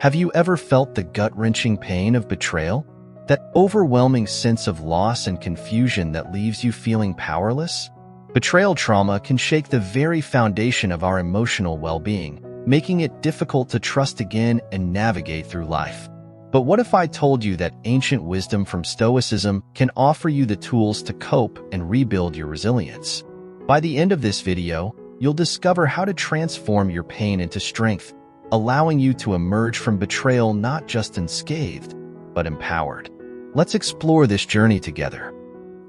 Have you ever felt the gut-wrenching pain of betrayal? That overwhelming sense of loss and confusion that leaves you feeling powerless? Betrayal trauma can shake the very foundation of our emotional well-being, making it difficult to trust again and navigate through life. But what if I told you that ancient wisdom from Stoicism can offer you the tools to cope and rebuild your resilience? By the end of this video, you'll discover how to transform your pain into strength, allowing you to emerge from betrayal not just unscathed, but empowered. Let's explore this journey together.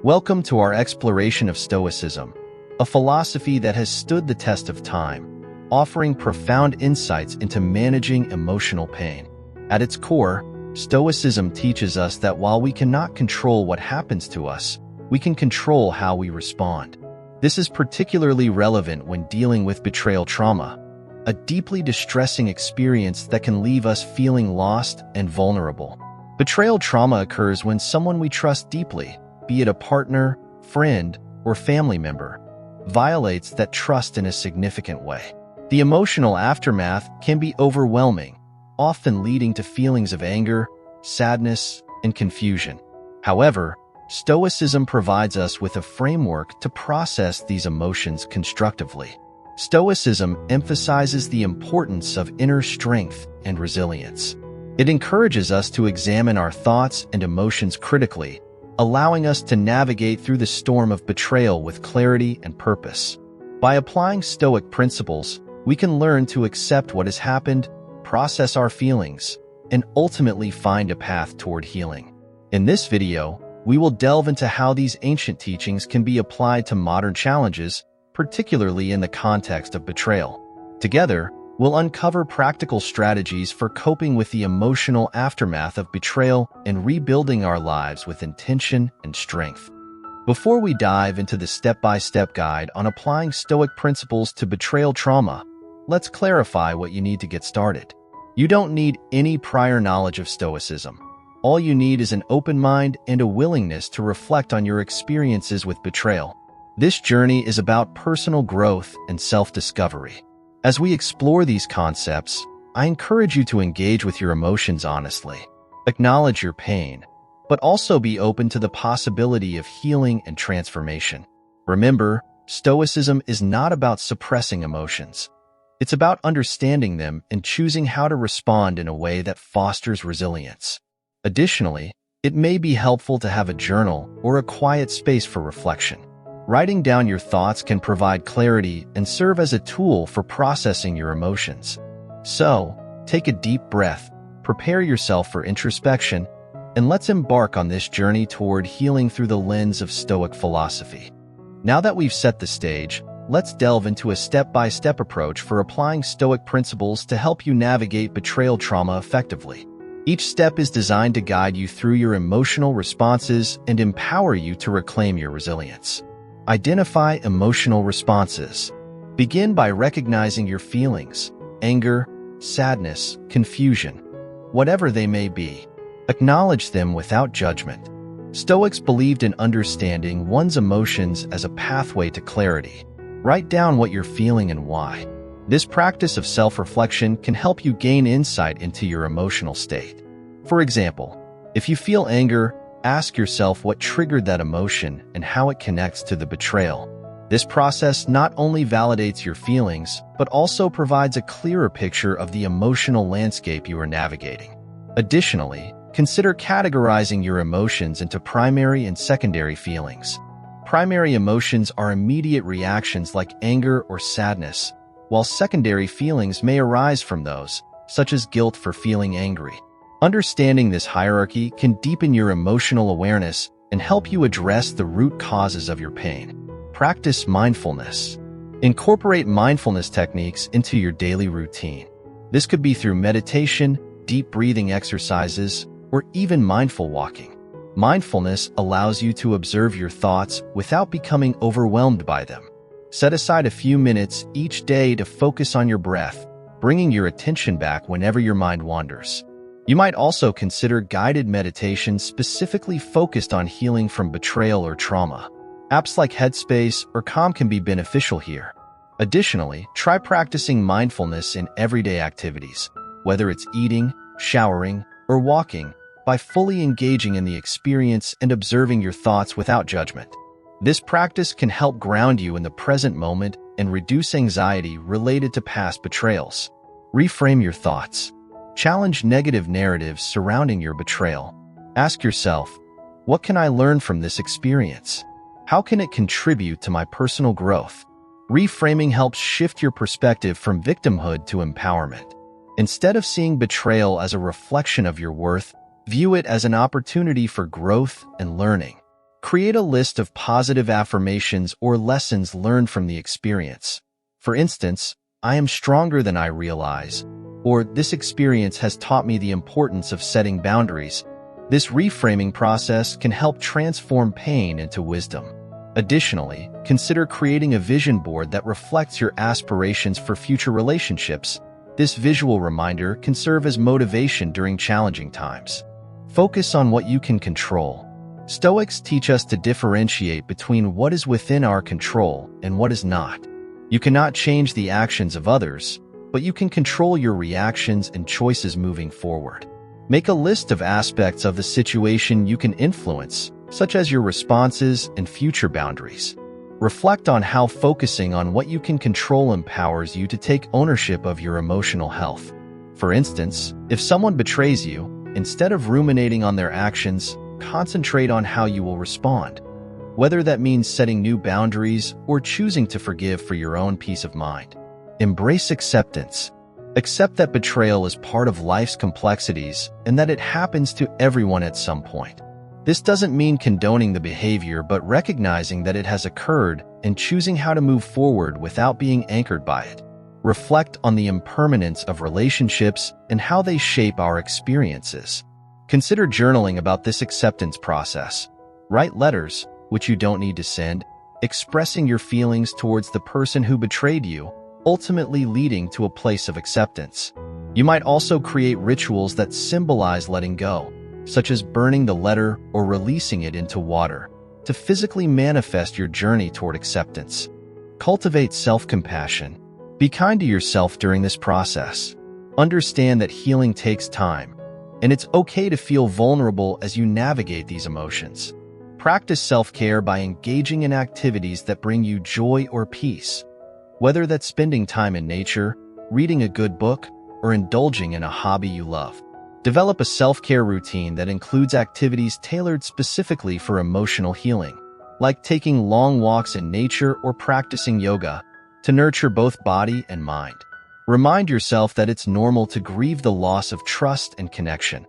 Welcome to our exploration of Stoicism, a philosophy that has stood the test of time, offering profound insights into managing emotional pain. At its core, Stoicism teaches us that while we cannot control what happens to us, we can control how we respond. This is particularly relevant when dealing with betrayal trauma, a deeply distressing experience that can leave us feeling lost and vulnerable. Betrayal trauma occurs when someone we trust deeply, be it a partner, friend, or family member, violates that trust in a significant way. The emotional aftermath can be overwhelming, often leading to feelings of anger, sadness, and confusion. However, Stoicism provides us with a framework to process these emotions constructively. Stoicism emphasizes the importance of inner strength and resilience. It encourages us to examine our thoughts and emotions critically, allowing us to navigate through the storm of betrayal with clarity and purpose. By applying Stoic principles, we can learn to accept what has happened, process our feelings, and ultimately find a path toward healing. In this video, we will delve into how these ancient teachings can be applied to modern challenges, particularly in the context of betrayal. Together, we'll uncover practical strategies for coping with the emotional aftermath of betrayal and rebuilding our lives with intention and strength. Before we dive into the step-by-step guide on applying Stoic principles to betrayal trauma, let's clarify what you need to get started. You don't need any prior knowledge of Stoicism. All you need is an open mind and a willingness to reflect on your experiences with betrayal. This journey is about personal growth and self-discovery. As we explore these concepts, I encourage you to engage with your emotions honestly. Acknowledge your pain, but also be open to the possibility of healing and transformation. Remember, Stoicism is not about suppressing emotions. It's about understanding them and choosing how to respond in a way that fosters resilience. Additionally, it may be helpful to have a journal or a quiet space for reflection. Writing down your thoughts can provide clarity and serve as a tool for processing your emotions. So, take a deep breath, prepare yourself for introspection, and let's embark on this journey toward healing through the lens of Stoic philosophy. Now that we've set the stage, let's delve into a step-by-step approach for applying Stoic principles to help you navigate betrayal trauma effectively. Each step is designed to guide you through your emotional responses and empower you to reclaim your resilience. Identify emotional responses. Begin by recognizing your feelings, anger, sadness, confusion, whatever they may be. Acknowledge them without judgment. Stoics believed in understanding one's emotions as a pathway to clarity. Write down what you're feeling and why. This practice of self-reflection can help you gain insight into your emotional state. For example, if you feel anger, ask yourself what triggered that emotion and how it connects to the betrayal. This process not only validates your feelings, but also provides a clearer picture of the emotional landscape you are navigating. Additionally, consider categorizing your emotions into primary and secondary feelings. Primary emotions are immediate reactions like anger or sadness, while secondary feelings may arise from those, such as guilt for feeling angry. Understanding this hierarchy can deepen your emotional awareness and help you address the root causes of your pain. Practice mindfulness. Incorporate mindfulness techniques into your daily routine. This could be through meditation, deep breathing exercises, or even mindful walking. Mindfulness allows you to observe your thoughts without becoming overwhelmed by them. Set aside a few minutes each day to focus on your breath, bringing your attention back whenever your mind wanders. You might also consider guided meditation specifically focused on healing from betrayal or trauma. Apps like Headspace or Calm can be beneficial here. Additionally, try practicing mindfulness in everyday activities, whether it's eating, showering, or walking, by fully engaging in the experience and observing your thoughts without judgment. This practice can help ground you in the present moment and reduce anxiety related to past betrayals. Reframe your thoughts. Challenge negative narratives surrounding your betrayal. Ask yourself, what can I learn from this experience? How can it contribute to my personal growth? Reframing helps shift your perspective from victimhood to empowerment. Instead of seeing betrayal as a reflection of your worth, view it as an opportunity for growth and learning. Create a list of positive affirmations or lessons learned from the experience. For instance, I am stronger than I realize, or this experience has taught me the importance of setting boundaries. This reframing process can help transform pain into wisdom. Additionally, consider creating a vision board that reflects your aspirations for future relationships. This visual reminder can serve as motivation during challenging times. Focus on what you can control. Stoics teach us to differentiate between what is within our control and what is not. You cannot change the actions of others, but you can control your reactions and choices moving forward. Make a list of aspects of the situation you can influence, such as your responses and future boundaries. Reflect on how focusing on what you can control empowers you to take ownership of your emotional health. For instance, if someone betrays you, instead of ruminating on their actions, concentrate on how you will respond, whether that means setting new boundaries or choosing to forgive for your own peace of mind. Embrace acceptance. Accept that betrayal is part of life's complexities and that it happens to everyone at some point. This doesn't mean condoning the behavior, but recognizing that it has occurred and choosing how to move forward without being anchored by it. Reflect on the impermanence of relationships and how they shape our experiences. Consider journaling about this acceptance process. Write letters, which you don't need to send, expressing your feelings towards the person who betrayed you, ultimately leading to a place of acceptance. You might also create rituals that symbolize letting go, such as burning the letter or releasing it into water, to physically manifest your journey toward acceptance. Cultivate self-compassion. Be kind to yourself during this process. Understand that healing takes time, and it's okay to feel vulnerable as you navigate these emotions. Practice self-care by engaging in activities that bring you joy or peace, whether that's spending time in nature, reading a good book, or indulging in a hobby you love. Develop a self-care routine that includes activities tailored specifically for emotional healing, like taking long walks in nature or practicing yoga, to nurture both body and mind. Remind yourself that it's normal to grieve the loss of trust and connection.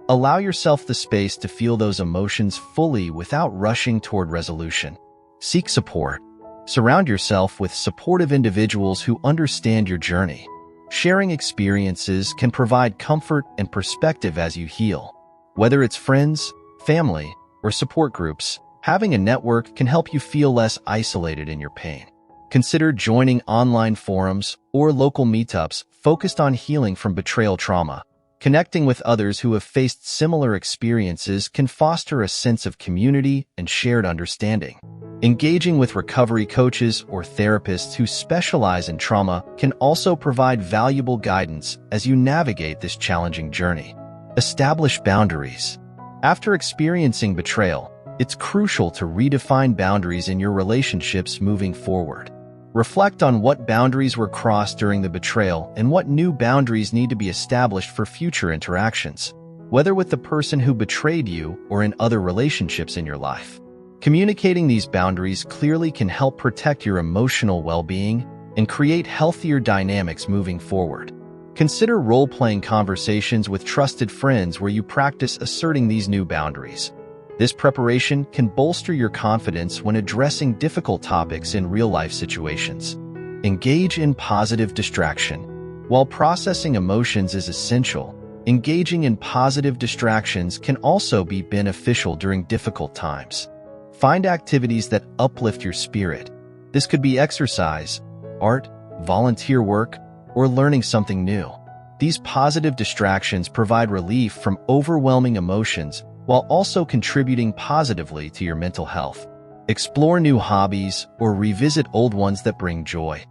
Allow yourself the space to feel those emotions fully without rushing toward resolution. Seek support. Surround yourself with supportive individuals who understand your journey. Sharing experiences can provide comfort and perspective as you heal. Whether it's friends, family, or support groups, having a network can help you feel less isolated in your pain. Consider joining online forums or local meetups focused on healing from betrayal trauma. Connecting with others who have faced similar experiences can foster a sense of community and shared understanding. Engaging with recovery coaches or therapists who specialize in trauma can also provide valuable guidance as you navigate this challenging journey. Establish boundaries. After experiencing betrayal, it's crucial to redefine boundaries in your relationships moving forward. Reflect on what boundaries were crossed during the betrayal and what new boundaries need to be established for future interactions, whether with the person who betrayed you or in other relationships in your life. Communicating these boundaries clearly can help protect your emotional well-being and create healthier dynamics moving forward. Consider role-playing conversations with trusted friends where you practice asserting these new boundaries. This preparation can bolster your confidence when addressing difficult topics in real-life situations. Engage in positive distraction. While processing emotions is essential, engaging in positive distractions can also be beneficial during difficult times. Find activities that uplift your spirit. This could be exercise, art, volunteer work, or learning something new. These positive distractions provide relief from overwhelming emotions while also contributing positively to your mental health. Explore new hobbies or revisit old ones that bring joy.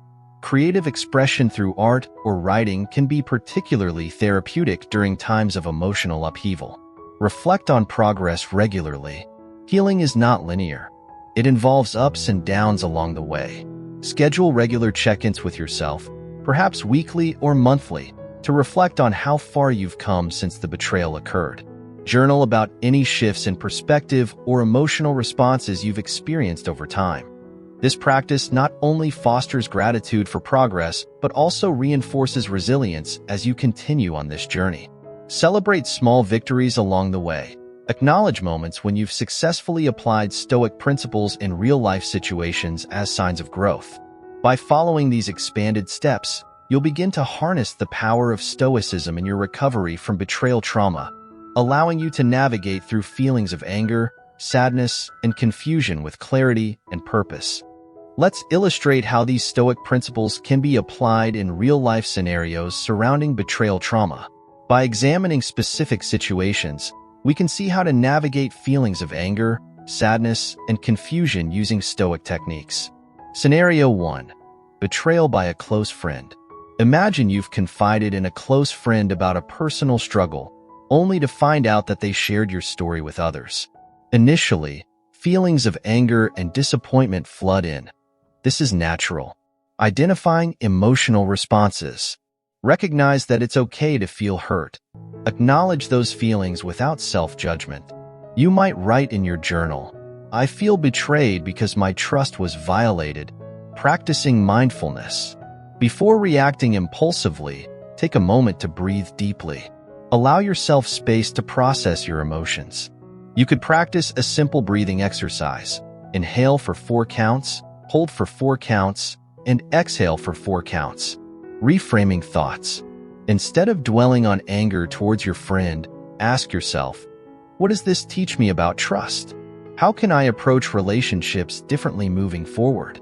Creative expression through art or writing can be particularly therapeutic during times of emotional upheaval. Reflect on progress regularly. Healing is not linear. It involves ups and downs along the way. Schedule regular check-ins with yourself, perhaps weekly or monthly, to reflect on how far you've come since the betrayal occurred. Journal about any shifts in perspective or emotional responses you've experienced over time. This practice not only fosters gratitude for progress, but also reinforces resilience as you continue on this journey. Celebrate small victories along the way. Acknowledge moments when you've successfully applied Stoic principles in real-life situations as signs of growth. By following these expanded steps, you'll begin to harness the power of Stoicism in your recovery from betrayal trauma, allowing you to navigate through feelings of anger, sadness, and confusion with clarity and purpose. Let's illustrate how these Stoic principles can be applied in real-life scenarios surrounding betrayal trauma. By examining specific situations, we can see how to navigate feelings of anger, sadness, and confusion using Stoic techniques. Scenario 1. Betrayal by a close friend. Imagine you've confided in a close friend about a personal struggle, only to find out that they shared your story with others. Initially, feelings of anger and disappointment flood in. This is natural. Identifying emotional responses. Recognize that it's okay to feel hurt. Acknowledge those feelings without self-judgment. You might write in your journal, "I feel betrayed because my trust was violated," practicing mindfulness. Before reacting impulsively, take a moment to breathe deeply. Allow yourself space to process your emotions. You could practice a simple breathing exercise. Inhale for 4 counts, hold for 4 counts, and exhale for 4 counts. Reframing thoughts. Instead of dwelling on anger towards your friend, ask yourself, what does this teach me about trust? How can I approach relationships differently moving forward?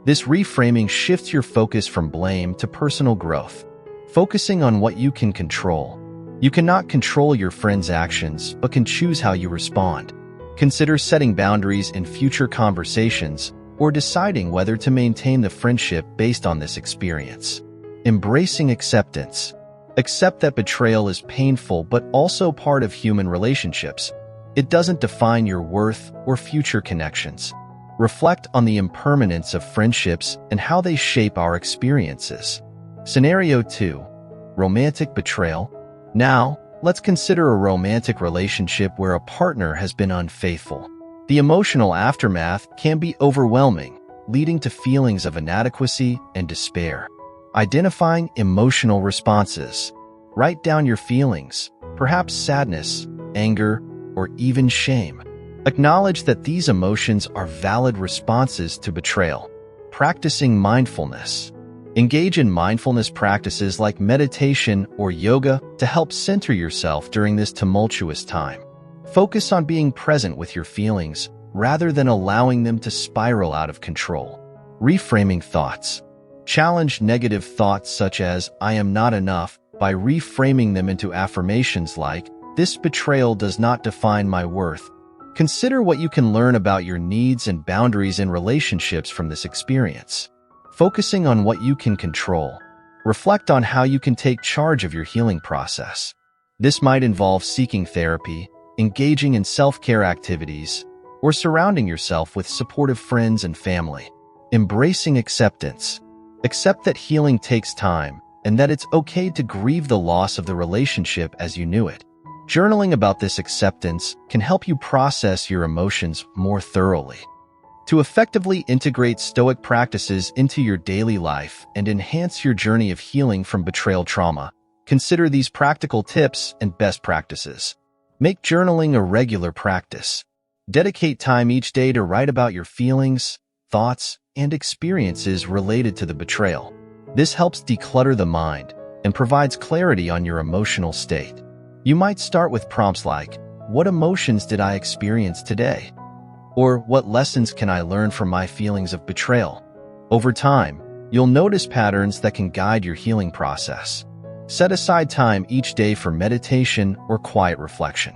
This reframing shifts your focus from blame to personal growth, focusing on what you can control. You cannot control your friend's actions, but can choose how you respond. Consider setting boundaries in future conversations or deciding whether to maintain the friendship based on this experience. Embracing acceptance. Accept that betrayal is painful but also part of human relationships. It doesn't define your worth or future connections. Reflect on the impermanence of friendships and how they shape our experiences. Scenario 2. Romantic betrayal. Now, let's consider a romantic relationship where a partner has been unfaithful. The emotional aftermath can be overwhelming, leading to feelings of inadequacy and despair. Identifying emotional responses. Write down your feelings, perhaps sadness, anger, or even shame. Acknowledge that these emotions are valid responses to betrayal. Practicing mindfulness. Engage in mindfulness practices like meditation or yoga to help center yourself during this tumultuous time. Focus on being present with your feelings rather than allowing them to spiral out of control. Reframing thoughts. Challenge negative thoughts such as, "I am not enough," by reframing them into affirmations like, "This betrayal does not define my worth." Consider what you can learn about your needs and boundaries in relationships from this experience. Focusing on what you can control. Reflect on how you can take charge of your healing process. This might involve seeking therapy, engaging in self-care activities, or surrounding yourself with supportive friends and family. Embracing acceptance. Accept that healing takes time and that it's okay to grieve the loss of the relationship as you knew it. Journaling about this acceptance can help you process your emotions more thoroughly. To effectively integrate Stoic practices into your daily life and enhance your journey of healing from betrayal trauma, consider these practical tips and best practices. Make journaling a regular practice. Dedicate time each day to write about your feelings, thoughts, and experiences related to the betrayal. This helps declutter the mind and provides clarity on your emotional state. You might start with prompts like, "What emotions did I experience today?" Or, "What lessons can I learn from my feelings of betrayal?" Over time, you'll notice patterns that can guide your healing process. Set aside time each day for meditation or quiet reflection.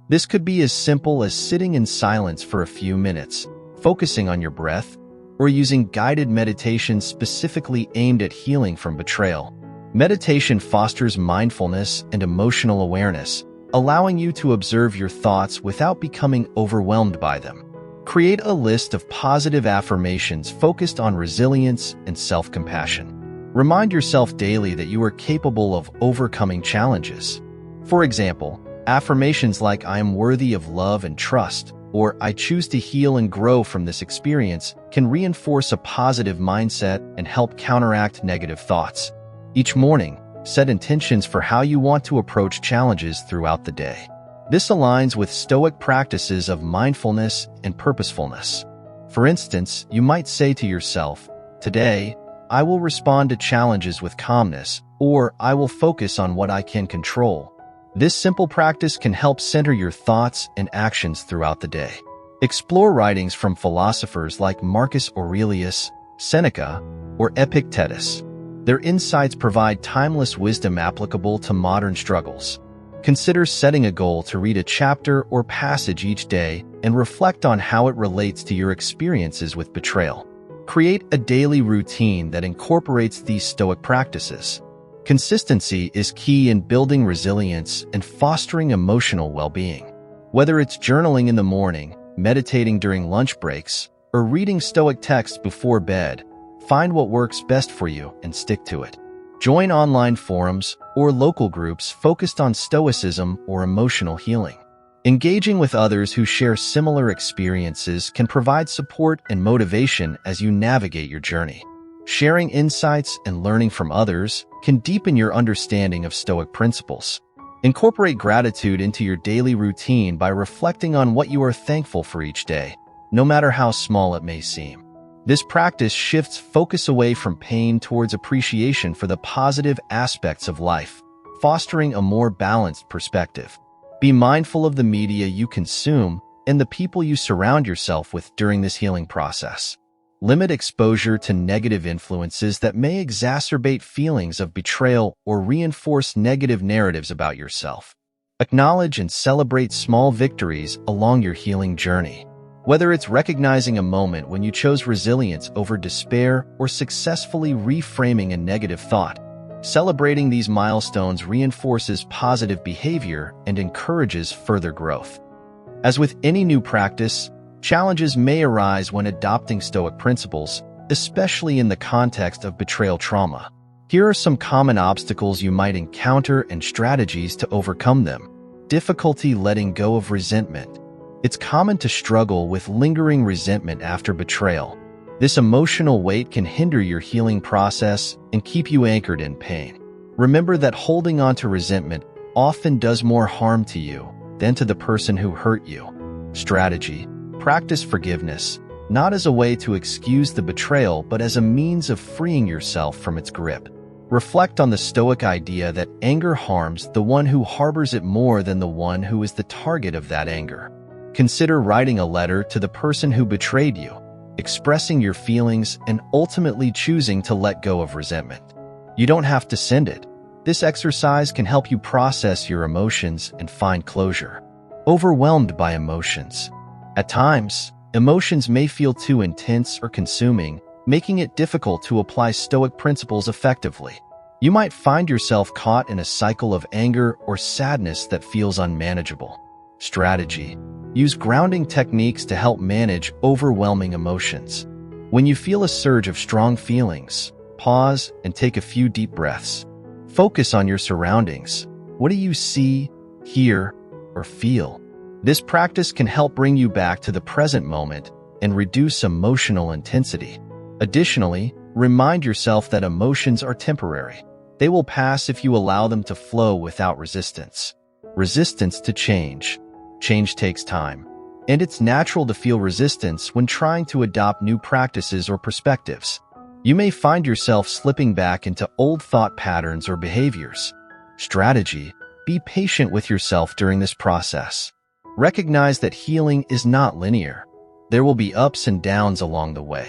This could be as simple as sitting in silence for a few minutes, focusing on your breath, or using guided meditations specifically aimed at healing from betrayal. Meditation fosters mindfulness and emotional awareness, allowing you to observe your thoughts without becoming overwhelmed by them. Create a list of positive affirmations focused on resilience and self-compassion. Remind yourself daily that you are capable of overcoming challenges. For example, affirmations like "I am worthy of love and trust," or "I choose to heal and grow from this experience" can reinforce a positive mindset and help counteract negative thoughts. Each morning, set intentions for how you want to approach challenges throughout the day. This aligns with Stoic practices of mindfulness and purposefulness. For instance, you might say to yourself, "Today, I will respond to challenges with calmness," or "I will focus on what I can control." This simple practice can help center your thoughts and actions throughout the day. Explore writings from philosophers like Marcus Aurelius, Seneca, or Epictetus. Their insights provide timeless wisdom applicable to modern struggles. Consider setting a goal to read a chapter or passage each day and reflect on how it relates to your experiences with betrayal. Create a daily routine that incorporates these Stoic practices. Consistency is key in building resilience and fostering emotional well-being. Whether it's journaling in the morning, meditating during lunch breaks, or reading Stoic texts before bed, find what works best for you and stick to it. Join online forums or local groups focused on Stoicism or emotional healing. Engaging with others who share similar experiences can provide support and motivation as you navigate your journey. Sharing insights and learning from others can deepen your understanding of Stoic principles. Incorporate gratitude into your daily routine by reflecting on what you are thankful for each day, no matter how small it may seem. This practice shifts focus away from pain towards appreciation for the positive aspects of life, fostering a more balanced perspective. Be mindful of the media you consume and the people you surround yourself with during this healing process. Limit exposure to negative influences that may exacerbate feelings of betrayal or reinforce negative narratives about yourself. Acknowledge and celebrate small victories along your healing journey. Whether it's recognizing a moment when you chose resilience over despair or successfully reframing a negative thought, celebrating these milestones reinforces positive behavior and encourages further growth. As with any new practice, challenges may arise when adopting Stoic principles, especially in the context of betrayal trauma. Here are some common obstacles you might encounter and strategies to overcome them. Difficulty letting go of resentment. It's common to struggle with lingering resentment after betrayal. This emotional weight can hinder your healing process and keep you anchored in pain. Remember that holding on to resentment often does more harm to you than to the person who hurt you. Strategy: practice forgiveness, not as a way to excuse the betrayal, but as a means of freeing yourself from its grip. Reflect on the Stoic idea that anger harms the one who harbors it more than the one who is the target of that anger. Consider writing a letter to the person who betrayed you, expressing your feelings and ultimately choosing to let go of resentment. You don't have to send it. This exercise can help you process your emotions and find closure. Overwhelmed by emotions. At times, emotions may feel too intense or consuming, making it difficult to apply Stoic principles effectively. You might find yourself caught in a cycle of anger or sadness that feels unmanageable. Strategy: use grounding techniques to help manage overwhelming emotions. When you feel a surge of strong feelings, pause and take a few deep breaths. Focus on your surroundings. What do you see, hear, or feel? This practice can help bring you back to the present moment and reduce emotional intensity. Additionally, remind yourself that emotions are temporary. They will pass if you allow them to flow without resistance. Resistance to change. Change takes time, and it's natural to feel resistance when trying to adopt new practices or perspectives. You may find yourself slipping back into old thought patterns or behaviors. Strategy: be patient with yourself during this process. Recognize that healing is not linear. There will be ups and downs along the way.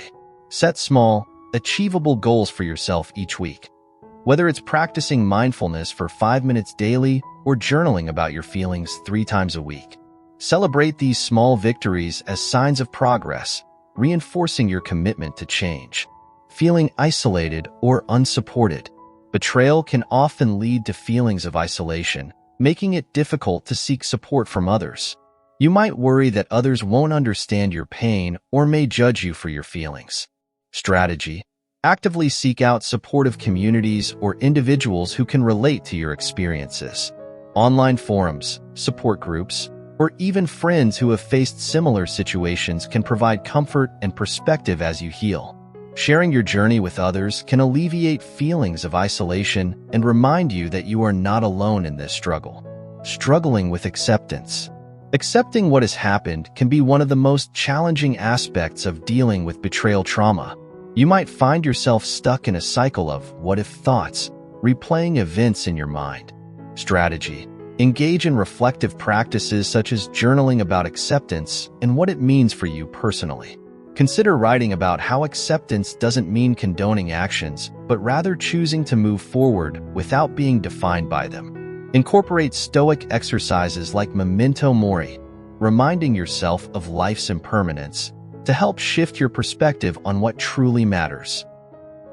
Set small, achievable goals for yourself each week. Whether it's practicing mindfulness for 5 minutes daily or journaling about your feelings 3 times a week. Celebrate these small victories as signs of progress reinforcing your commitment to change. Feeling isolated or unsupported. Betrayal can often lead to feelings of isolation, making it difficult to seek support from others. You might worry that others won't understand your pain or may judge you for your feelings. Strategy: actively seek out supportive communities or individuals who can relate to your experiences. Online forums, support groups, or even friends who have faced similar situations can provide comfort and perspective as you heal. Sharing your journey with others can alleviate feelings of isolation and remind you that you are not alone in this struggle. Struggling with acceptance. Accepting what has happened can be one of the most challenging aspects of dealing with betrayal trauma. You might find yourself stuck in a cycle of what-if thoughts, replaying events in your mind. Strategy: engage in reflective practices such as journaling about acceptance and what it means for you personally. Consider writing about how acceptance doesn't mean condoning actions, but rather choosing to move forward without being defined by them. Incorporate Stoic exercises like memento mori, reminding yourself of life's impermanence, to help shift your perspective on what truly matters.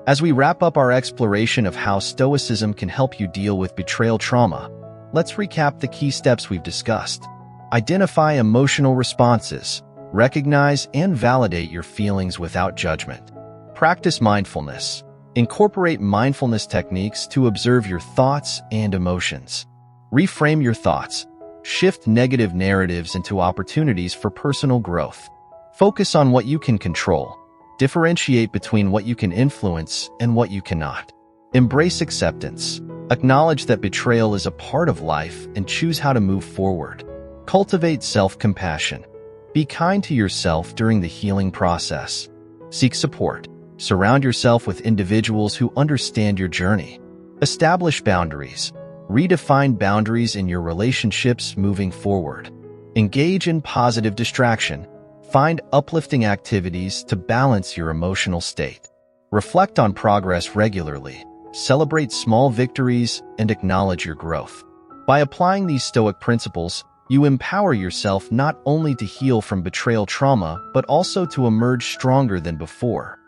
As we wrap up our exploration of how Stoicism can help you deal with betrayal trauma, let's recap the key steps we've discussed. Identify emotional responses. Recognize and validate your feelings without judgment. Practice mindfulness. Incorporate mindfulness techniques to observe your thoughts and emotions. Reframe your thoughts. Shift negative narratives into opportunities for personal growth. Focus on what you can control. Differentiate between what you can influence and what you cannot. Embrace acceptance. Acknowledge that betrayal is a part of life and choose how to move forward. Cultivate self-compassion. Be kind to yourself during the healing process. Seek support. Surround yourself with individuals who understand your journey. Establish boundaries. Redefine boundaries in your relationships moving forward. Engage in positive distraction. Find uplifting activities to balance your emotional state. Reflect on progress regularly. Celebrate small victories and acknowledge your growth. By applying these Stoic principles, you empower yourself not only to heal from betrayal trauma, but also to emerge stronger than before,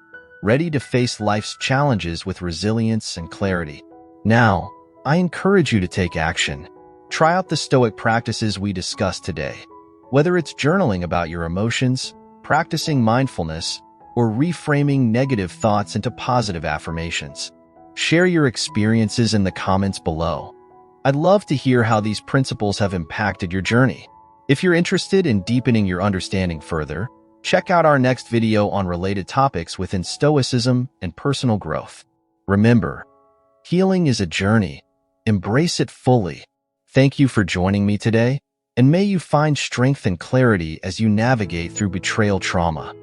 ready to face life's challenges with resilience and clarity. Now, I encourage you to take action. Try out the Stoic practices we discussed today. Whether it's journaling about your emotions, practicing mindfulness, or reframing negative thoughts into positive affirmations. Share your experiences in the comments below. I'd love to hear how these principles have impacted your journey. If you're interested in deepening your understanding further, check out our next video on related topics within Stoicism and personal growth. Remember, healing is a journey. Embrace it fully. Thank you for joining me today, and may you find strength and clarity as you navigate through betrayal trauma.